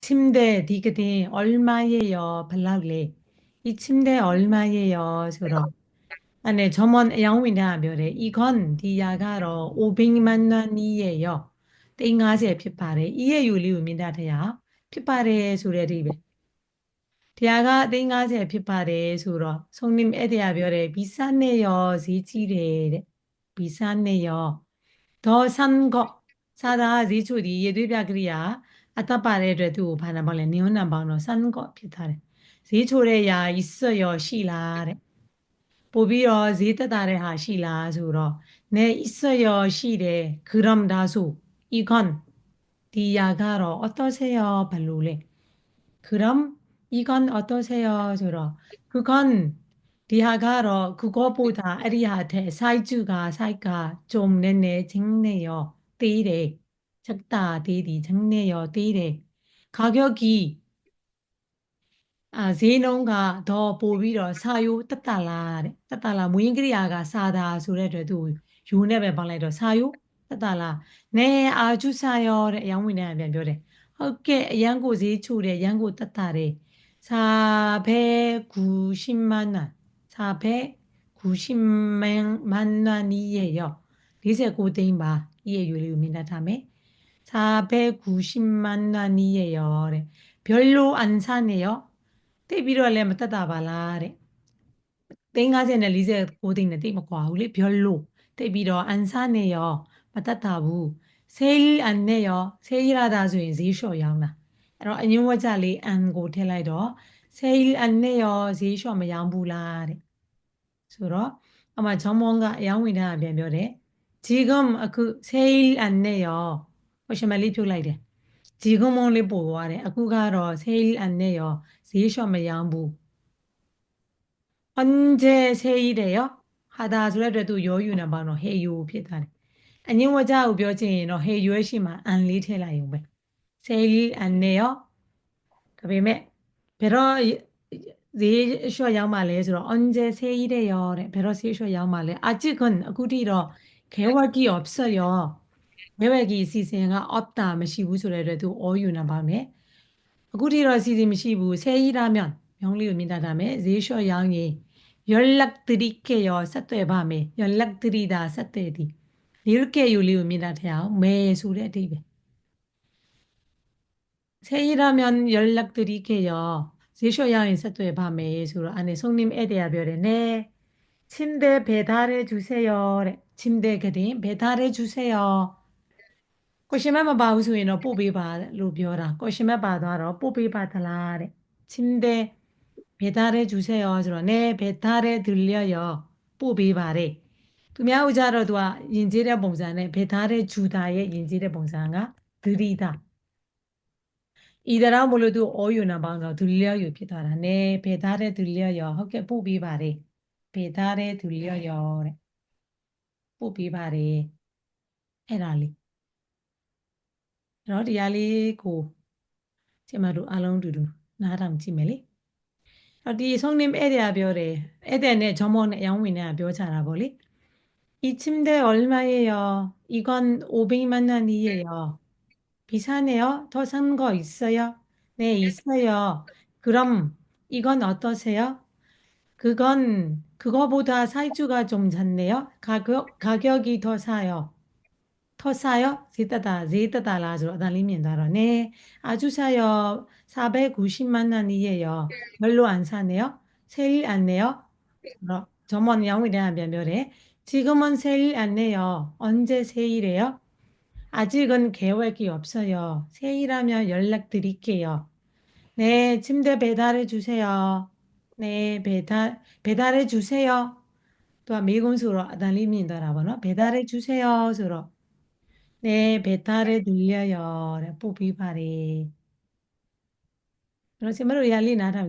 침대 디그딘 얼마예요? 발락래. 이 침대 얼마예요? 그러. 안에 점원 영위나 묘래. 이건 디야가로 500만 원이에요. 땡하세 피파래. 이에 유리우미다 돼야. 피파래 소리리베. 디야가 땡하세 피파래 소러. 손님 애대야 묘래. 비싸네요. 지지래. 비싸네요. 더 산 거. 사다 지초리 예대비야 그리야. အသက်ပါတဲ့အတွက်သူ့ကိုဘာနာပေါင်းလဲနေုံနံပေါင်းတော့စမ်းကော့ဖြစ်ထားတယ်ဈေးချိုတဲ့ရာ 있어요 ရှိလားတဲ့ပို့ပြီးတော့ဈေးသက်သာတဲ့ဟာ ရှိလားဆိုတော့네 있어요 ရှိတယ် 그럼 다소 이건 디야가로 어떠세요 발로래 그럼 이건 어떠세요 저러 그건 디야가로 그거보다 에리한테 사이즈가 좀 내내 작네요 띠래 작다 띠디 작네요 띠래 가격이ဈေးနှုန်းက더ပိုပြီးတော့ 사요 뜻달라တဲ့ 뜻달라 무인그리아가 싸다 ဆိုတဲ့အတွက်သူယူနဲ့ပဲပေါင်းလိုက်တော့ 사요 뜻달라 네 아주 싸요တဲ့ အရောင်းဝင်တဲ့ပြန်ပြောတယ် ဟုတ်ကဲ့ အရန်ကိုဈေးချိုတယ် အရန်ကိုသက်သာတယ် 490만 원 490만 원이에요 49သိန်းပါ 이에 유리우민다다음에 490만 원이에요တဲ့ 별로 안 사네요 တိတ်ပြီးတော့လည်းမသက်သာပါလားတဲ့ 350နဲ့49သိန်းနဲ့တိတ်မကွာဘူးလေ 별로 တိတ်ပြီးတော့안 사네요 မသက်သာဘူး 세일 안 내요 세일하다 ဆိုရင်ဈေးလျှော့ရောင်းတာ အဲ့တော့အညွှန်းဝကြလေး an ကိုထည့်လိုက်တော့ 세일 안 내요 ဈေးလျှော့မရောင်းဘူးလားတဲ့ ဆိုတော့အမှ 정몽가အရောင်းဝင်တာပြန်ပြောတယ် 지금 그 세일 안 내요 question markလေးဖြုတ်လိုက်တယ် 지금은 လေးပို့သွားတယ် အခုကတော့ 세일 안 내요 ဈေးလျှော့မရောင်းဘူး 언제 세일해요? 하다 ဆိုတဲ့အတွက်သူ 여유나 봐တော့ 해요 ဖြစ်သွားတယ်အညွှန်းဝကြကိုပြောချင်ရင်တော့ 해요의 ရှိမှာ an လေးထည့်လိုက်ရုံပဲ 세일 안 내요 ဒါပေမဲ့ဘယ်တော့ဈေးလျှော့ရောင်းမှာလဲဆိုတော့ 언제 세일해요တဲ့ ဘယ်တော့ဈေးလျှော့ရောင်းမှာလဲ 아직은 အခုထိတော့ 계획이 없어요 계획이 အစီအစဉ်က 없다 မရှိဘူးဆိုတဲ့အတွက်သူ 어유나 봐네 အခုထိတော့ အစီအစဉ်မရှိဘူး 세일하면 명리를 민다다음에ဈေးလျှော့ရောင်းရင် 연락드릴게요 ဆက်သွယ်ပါမယ် 연락드리다 ဆက်သွယ်သည် 이렇게 유리를 민다돼요 매ဆိုတဲ့အဓိပ္ပာယ် 세일하면 연락드릴게요 ဈေးလျှော့ရောင်းရင် ဆက်သွယ်ပါမယ် ဆိုတော့ 안에 손님 애대야 별에 네 침대 배달해 주세요တဲ့ 침대 그림 배달해 주세요 question mark မပါဘူးဆိုရင်တော့ ပို့ပေးပါလို့ပြောတာ question mark ပါသွားတော့ ပို့ပေးပါသလားတဲ့ 침대 배달해 주세요 ဆိုတော့ 네 배달해 드려요 ပို့ပေးပါတဲ့ သူများဦးကြတော့ သူက ယဉ်ကျေးတဲ့ပုံစံနဲ့ 배달해 주다의ယဉ်ကျေးတဲ့ပုံစံက 드리다 이다라고 또 어유나 방도 들려요 피다라 네 배달해 들려요ဟုတ်ကဲ့ ပို့ပေးပါတယ် 배달해 들려요တဲ့ ပို့ပေးပါတယ် အဲ့ဒါလေး အဲ့တော့ဒီဟာလေးကို ကျမတို့အားလုံးအတူတူနားထောင်ကြည့်မယ်လေ ဒီ 손님 애대야 별에 애대는 점원의 영문에 묘사라고리 이 침대 얼마예요? 이건 500만 원이에요. 비싸네요. 더 싼 거 있어요? 네, 있어요. 그럼 이건 어떠세요? 그거보다 사이즈가 좀 작네요. 가격이 더 싸요. 더 싸요? 제이따다라 아달리면다라 네, 아주 싸요. 490만 원이에요. 별로 안 사네요. 세일 안 내요. 점원 영에 대한 변별에 지금은 세일 안 내요. 언제 세일해요? 아직은 계획이 없어요. 세일하면 연락드릴게요. 네, 침대 배달해 주세요. 네, 배달해 주세요. 또 미군수로 아달리면다라 배달해 주세요. 서로 네, 배달해 들려요. 뽀삐바리. 그렇지, 말로 야리 나람